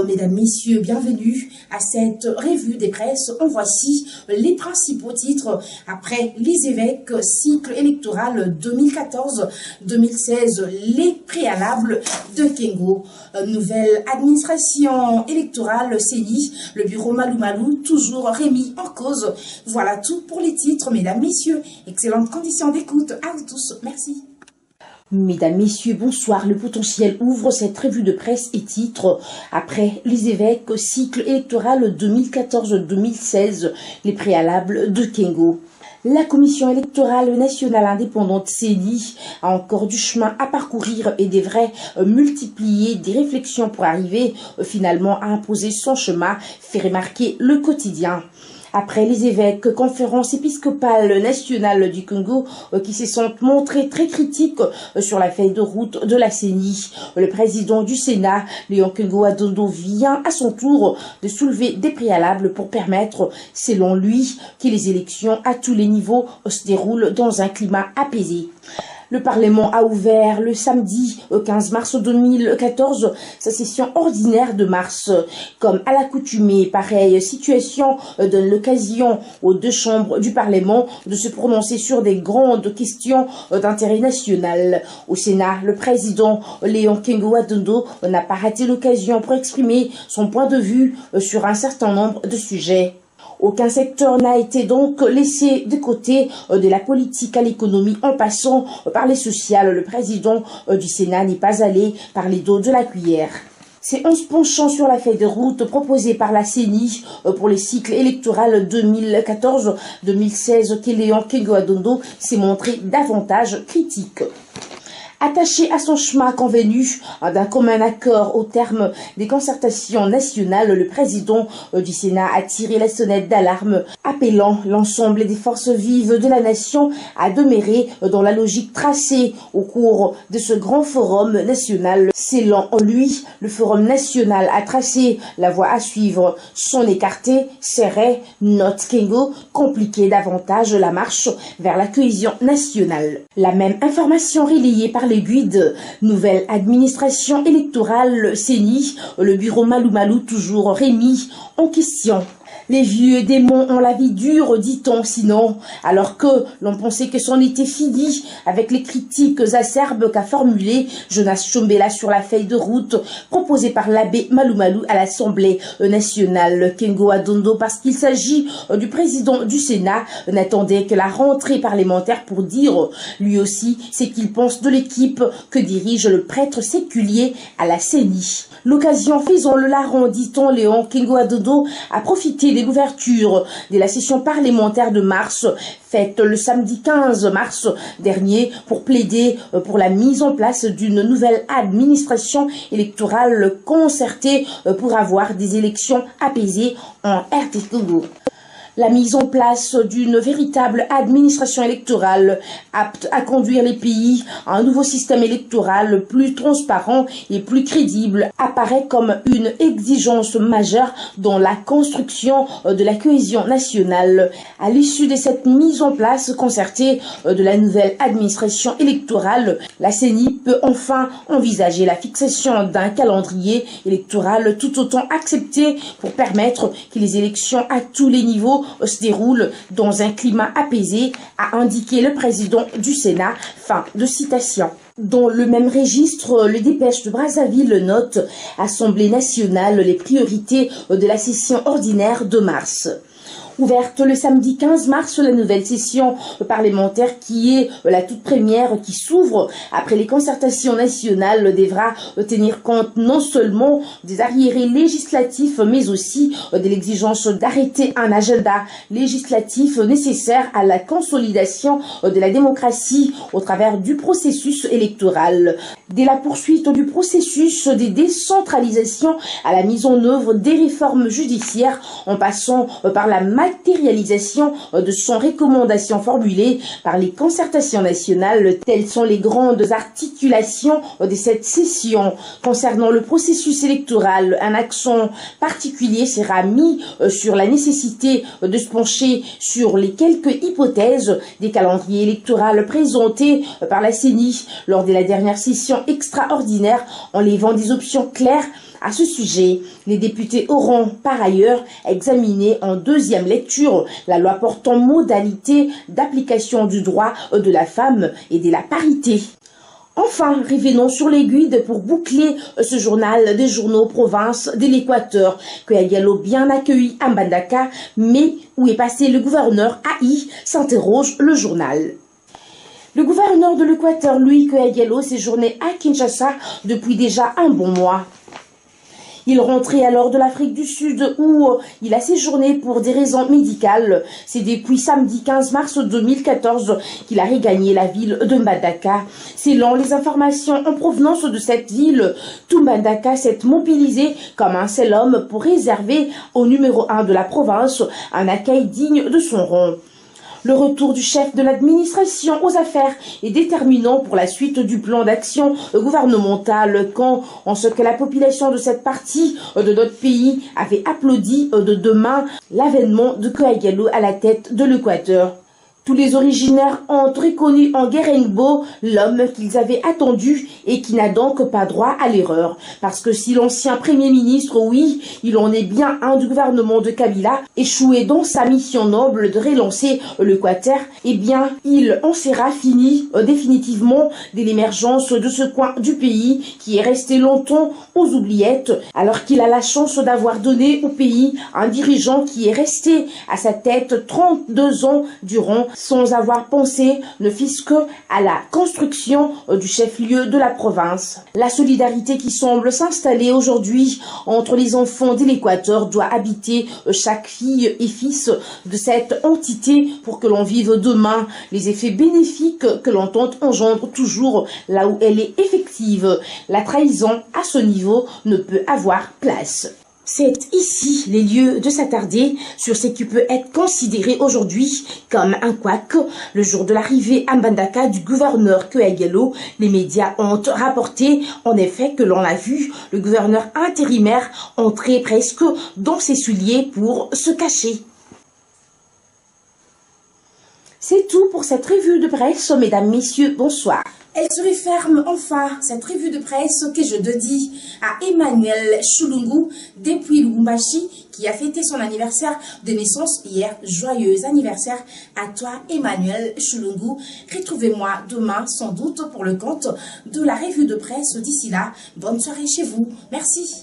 mesdames, messieurs, bienvenue à cette revue des presses. En voici les principaux titres après les évêques, cycle électoral 2014-2016, les préalables de Kengo, nouvelle administration électorale CENI, le bureau Malou Malou toujours remis en cause. Voilà tout pour les titres, mesdames, messieurs. Excellentes conditions d'écoute à vous tous. Merci. Mesdames, Messieurs, bonsoir. Le potentiel ouvre cette revue de presse et titre après les évêques, cycle électoral 2014-2016, les préalables de Kengo. La Commission électorale nationale indépendante CENI a encore du chemin à parcourir et devrait multiplier des réflexions pour arriver finalement à imposer son chemin, fait remarquer le quotidien. Après les évêques, conférence épiscopale nationale du Congo qui se sont montrés très critiques sur la feuille de route de la CENI, le président du Sénat, Léon Kengo-Adondo, vient à son tour de soulever des préalables pour permettre, selon lui, que les élections à tous les niveaux se déroulent dans un climat apaisé. Le Parlement a ouvert le samedi 15 mars 2014 sa session ordinaire de mars. Comme à l'accoutumée, pareille situation donne l'occasion aux deux chambres du Parlement de se prononcer sur des grandes questions d'intérêt national. Au Sénat, le président Léon Kengo-Adondo n'a pas raté l'occasion pour exprimer son point de vue sur un certain nombre de sujets. Aucun secteur n'a été donc laissé de côté, de la politique à l'économie en passant par les sociales. Le président du Sénat n'est pas allé par les dos de la cuillère. C'est en se penchant sur la feuille de route proposée par la CENI pour les cycles électoraux 2014-2016 que Léon Kengo-Adondo s'est montré davantage critique. Attaché à son chemin convenu d'un commun accord au terme des concertations nationales, le président du Sénat a tiré la sonnette d'alarme, appelant l'ensemble des forces vives de la nation à demeurer dans la logique tracée au cours de ce grand forum national. Selon lui, le forum national a tracé la voie à suivre, sans l'écarter, serrer, note Kengo, compliquer davantage la marche vers la cohésion nationale. La même information relayée par les guides, nouvelle administration électorale CENI, le bureau Malou Malou toujours remis en question. Les vieux démons ont la vie dure, dit-on sinon, alors que l'on pensait que c'en était fini avec les critiques acerbes qu'a formulées Jonas Chombela sur la feuille de route proposée par l'abbé Malou Malou à l'Assemblée nationale. Kengo-Adondo, parce qu'il s'agit du président du Sénat, n'attendait que la rentrée parlementaire pour dire, lui aussi, ce qu'il pense de l'équipe que dirige le prêtre séculier à la CENI. L'occasion faisant le larron, dit-on, Léon Kengo-Adondo a profité de l'ouverture de la session parlementaire de mars, faite le samedi 15 mars dernier, pour plaider pour la mise en place d'une nouvelle administration électorale concertée pour avoir des élections apaisées en RT Congo. La mise en place d'une véritable administration électorale apte à conduire les pays à un nouveau système électoral plus transparent et plus crédible apparaît comme une exigence majeure dans la construction de la cohésion nationale. À l'issue de cette mise en place concertée de la nouvelle administration électorale, la CENI peut enfin envisager la fixation d'un calendrier électoral tout autant accepté pour permettre que les élections à tous les niveaux se déroule dans un climat apaisé, a indiqué le président du Sénat. Fin de citation. Dans le même registre, le Dépêche de Brazzaville note Assemblée nationale les priorités de la session ordinaire de mars. Ouverte le samedi 15 mars, la nouvelle session parlementaire qui est la toute première qui s'ouvre après les concertations nationales devra tenir compte non seulement des arriérés législatifs mais aussi de l'exigence d'arrêter un agenda législatif nécessaire à la consolidation de la démocratie au travers du processus électoral. Dès la poursuite du processus de décentralisation à la mise en œuvre des réformes judiciaires en passant par la matérialisation de son recommandation formulée par les concertations nationales. Telles sont les grandes articulations de cette session. Concernant le processus électoral, un accent particulier sera mis sur la nécessité de se pencher sur les quelques hypothèses des calendriers électoraux présentés par la CENI lors de la dernière session session extraordinaire en levant des options claires à ce sujet. Les députés auront par ailleurs examiné en deuxième lecture la loi portant modalité d'application du droit de la femme et de la parité. Enfin, revenons sur l'aiguille pour boucler ce journal des journaux province de l'Équateur, que Diallo bien accueilli à Mbandaka, mais où est passé le gouverneur AI, s'interroge le journal. Le gouverneur de l'Équateur, Louis Diallo, séjournait à Kinshasa depuis déjà un bon mois. Il rentrait alors de l'Afrique du Sud où il a séjourné pour des raisons médicales. C'est depuis samedi 15 mars 2014 qu'il a regagné la ville de Mbandaka. Selon les informations en provenance de cette ville, tout Mbandaka s'est mobilisé comme un seul homme pour réserver au numéro 1 de la province un accueil digne de son rang. Le retour du chef de l'administration aux affaires est déterminant pour la suite du plan d'action gouvernemental quand, en ce que la population de cette partie de notre pays avait applaudi de deux mains l'avènement de Diallo à la tête de l'Équateur. Tous les originaires ont reconnu en Guérenbo l'homme qu'ils avaient attendu et qui n'a donc pas droit à l'erreur. Parce que si l'ancien Premier ministre, oui, il en est bien un du gouvernement de Kabila, échoué dans sa mission noble de relancer l'Équateur, eh bien, il en sera fini définitivement de l'émergence de ce coin du pays qui est resté longtemps aux oubliettes, alors qu'il a la chance d'avoir donné au pays un dirigeant qui est resté à sa tête 32 ans durant sans avoir pensé ne fût-ce que à la construction du chef-lieu de la province. La solidarité qui semble s'installer aujourd'hui entre les enfants de l'Équateur doit habiter chaque fille et fils de cette entité pour que l'on vive demain les effets bénéfiques que l'entente engendre toujours là où elle est effective. La trahison à ce niveau ne peut avoir place. C'est ici les lieux de s'attarder sur ce qui peut être considéré aujourd'hui comme un couac. Le jour de l'arrivée à Mbandaka du gouverneur Diallo, les médias ont rapporté en effet que l'on a vu le gouverneur intérimaire entrer presque dans ses souliers pour se cacher. C'est tout pour cette revue de presse, mesdames, messieurs, bonsoir. Elle se referme enfin, cette revue de presse que je dédie à Emmanuel Chulungu depuis Lubumbashi qui a fêté son anniversaire de naissance hier. Joyeux anniversaire à toi Emmanuel Chulungu. Retrouvez-moi demain sans doute pour le compte de la revue de presse. D'ici là, bonne soirée chez vous. Merci.